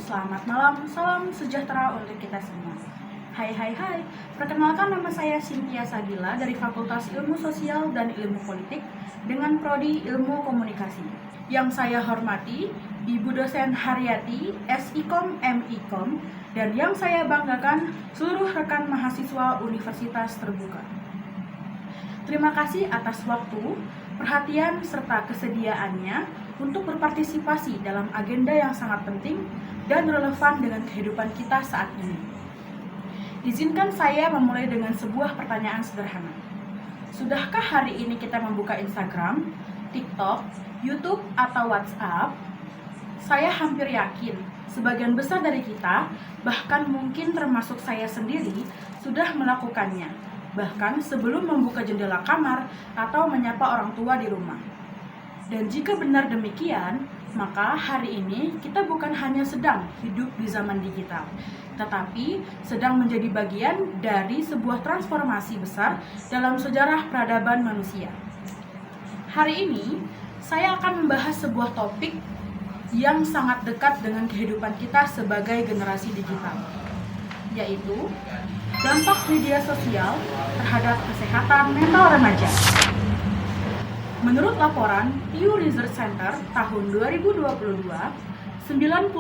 selamat malam, salam sejahtera untuk kita semua. Hai, perkenalkan nama saya Cynthia Sabila dari Fakultas Ilmu Sosial dan Ilmu Politik dengan Prodi Ilmu Komunikasi. Yang saya hormati, Ibu dosen Haryati, SIKOM, MIKOM, dan yang saya banggakan, seluruh rekan mahasiswa Universitas Terbuka. Terima kasih atas waktu, perhatian, serta kesediaannya untuk berpartisipasi dalam agenda yang sangat penting dan relevan dengan kehidupan kita saat ini. Izinkan saya memulai dengan sebuah pertanyaan sederhana. Sudahkah hari ini kita membuka Instagram, TikTok, YouTube, atau WhatsApp? Saya hampir yakin sebagian besar dari kita, bahkan mungkin termasuk saya sendiri, sudah melakukannya, bahkan sebelum membuka jendela kamar atau menyapa orang tua di rumah. Dan jika benar demikian, maka hari ini kita bukan hanya sedang hidup di zaman digital, tetapi sedang menjadi bagian dari sebuah transformasi besar dalam sejarah peradaban manusia. Hari ini, saya akan membahas sebuah topik yang sangat dekat dengan kehidupan kita sebagai generasi digital, yaitu dampak media sosial terhadap kesehatan mental remaja. Menurut laporan Pew Research Center tahun 2022, 95%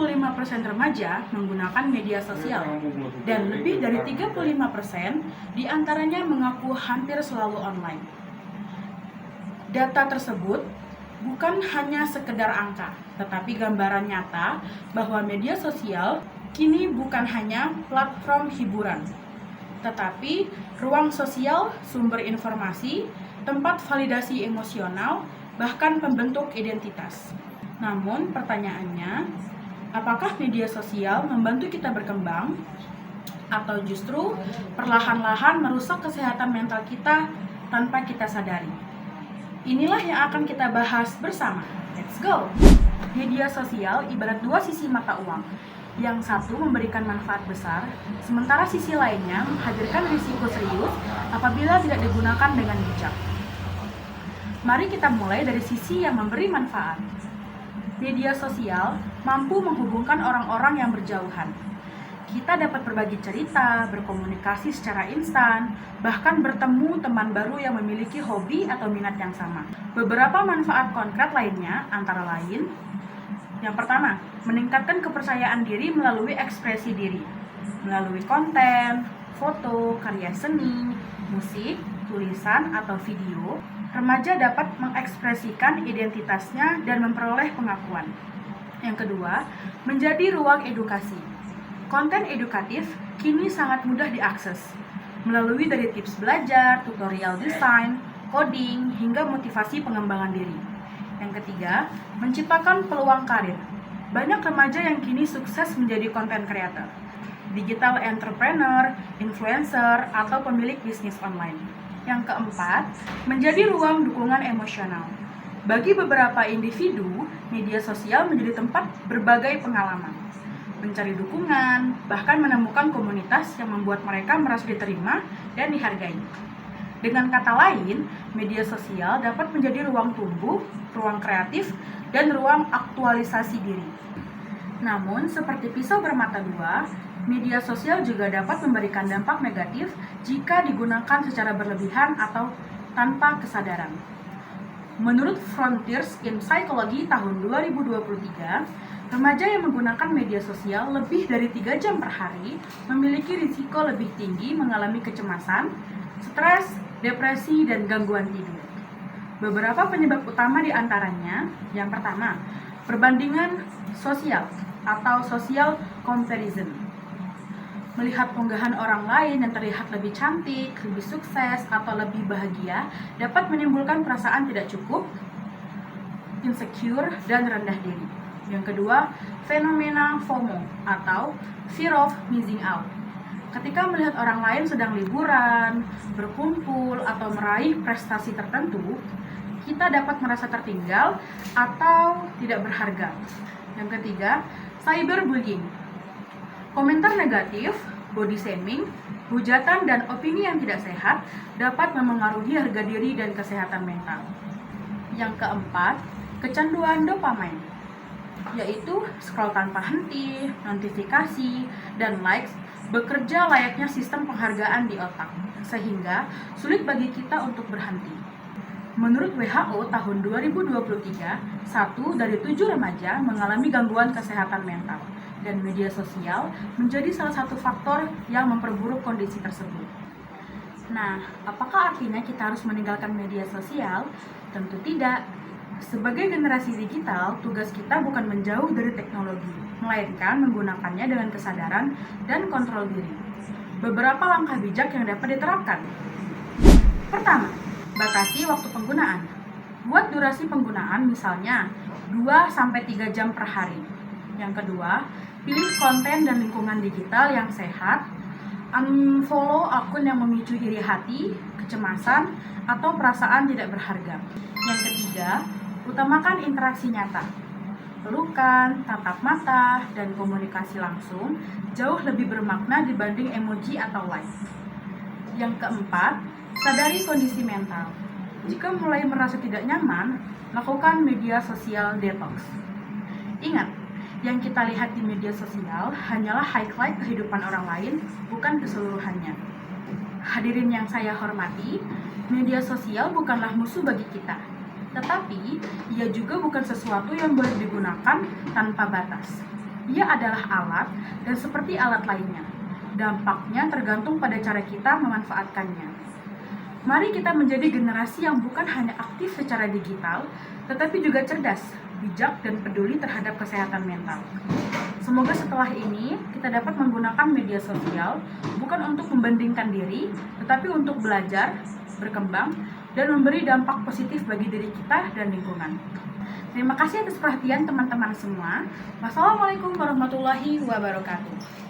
remaja menggunakan media sosial dan lebih dari 35% diantaranya mengaku hampir selalu online. Data tersebut bukan hanya sekedar angka, tetapi gambaran nyata bahwa media sosial kini bukan hanya platform hiburan, tetapi ruang sosial, sumber informasi, tempat validasi emosional, bahkan pembentuk identitas. Namun pertanyaannya, apakah media sosial membantu kita berkembang atau justru perlahan-lahan merusak kesehatan mental kita tanpa kita sadari? Inilah yang akan kita bahas bersama. Let's go! Media sosial ibarat dua sisi mata uang. Yang satu memberikan manfaat besar, sementara sisi lainnya menghadirkan risiko serius apabila tidak digunakan dengan bijak. Mari kita mulai dari sisi yang memberi manfaat. Media sosial mampu menghubungkan orang-orang yang berjauhan. Kita dapat berbagi cerita, berkomunikasi secara instan, bahkan bertemu teman baru yang memiliki hobi atau minat yang sama. Beberapa manfaat konkret lainnya antara lain: yang pertama, meningkatkan kepercayaan diri melalui ekspresi diri. Melalui konten, foto, karya seni, musik, tulisan, atau video, remaja dapat mengekspresikan identitasnya dan memperoleh pengakuan. Yang kedua, menjadi ruang edukasi. Konten edukatif kini sangat mudah diakses, melalui dari tips belajar, tutorial desain, coding, hingga motivasi pengembangan diri. Yang ketiga, menciptakan peluang karir. Banyak remaja yang kini sukses menjadi content creator, digital entrepreneur, influencer, atau pemilik bisnis online. Yang keempat, menjadi ruang dukungan emosional. Bagi beberapa individu, media sosial menjadi tempat berbagai pengalaman, mencari dukungan, bahkan menemukan komunitas yang membuat mereka merasa diterima dan dihargai. Dengan kata lain, media sosial dapat menjadi ruang tumbuh, ruang kreatif, dan ruang aktualisasi diri. Namun, seperti pisau bermata dua, media sosial juga dapat memberikan dampak negatif jika digunakan secara berlebihan atau tanpa kesadaran. Menurut Frontiers in Psychology tahun 2023, remaja yang menggunakan media sosial lebih dari 3 jam per hari memiliki risiko lebih tinggi mengalami kecemasan, stres, depresi, dan gangguan tidur. Beberapa penyebab utama diantaranya, yang pertama, perbandingan sosial atau social comparison. Melihat unggahan orang lain yang terlihat lebih cantik, lebih sukses, atau lebih bahagia dapat menimbulkan perasaan tidak cukup, insecure, dan rendah diri. Yang kedua, fenomena FOMO atau fear of missing out. Ketika melihat orang lain sedang liburan, berkumpul, atau meraih prestasi tertentu, kita dapat merasa tertinggal atau tidak berharga. Yang ketiga, cyberbullying. Komentar negatif, body shaming, hujatan, dan opini yang tidak sehat dapat memengaruhi harga diri dan kesehatan mental. Yang keempat, kecanduan dopamin. yaitu scroll tanpa henti, notifikasi, dan likes bekerja layaknya sistem penghargaan di otak, sehingga sulit bagi kita untuk berhenti. Menurut WHO tahun 2023, 1 dari 7 remaja mengalami gangguan kesehatan mental, dan media sosial menjadi salah satu faktor yang memperburuk kondisi tersebut. Nah, apakah artinya kita harus meninggalkan media sosial? Tentu tidak. Sebagai generasi digital, tugas kita bukan menjauh dari teknologi, melainkan menggunakannya dengan kesadaran dan kontrol diri. Beberapa langkah bijak yang dapat diterapkan. Pertama, batasi waktu penggunaan. Buat durasi penggunaan misalnya 2-3 jam per hari. Yang kedua, pilih konten dan lingkungan digital yang sehat. Unfollow akun yang memicu iri hati, kecemasan, atau perasaan tidak berharga. Yang ketiga, utamakan interaksi nyata. Pelukan, tatap mata, dan komunikasi langsung jauh lebih bermakna dibanding emoji atau like. Yang keempat, sadari kondisi mental. Jika mulai merasa tidak nyaman, lakukan media sosial detox. Ingat, yang kita lihat di media sosial hanyalah highlight kehidupan orang lain, bukan keseluruhannya. Hadirin yang saya hormati, media sosial bukanlah musuh bagi kita, tetapi ia juga bukan sesuatu yang boleh digunakan tanpa batas. Ia adalah alat dan seperti alat lainnya. Dampaknya tergantung pada cara kita memanfaatkannya. Mari kita menjadi generasi yang bukan hanya aktif secara digital, tetapi juga cerdas, bijak, dan peduli terhadap kesehatan mental. Semoga setelah ini kita dapat menggunakan media sosial bukan untuk membandingkan diri, tetapi untuk belajar, berkembang, dan memberi dampak positif bagi diri kita dan lingkungan. Terima kasih atas perhatian teman-teman semua. Wassalamualaikum warahmatullahi wabarakatuh.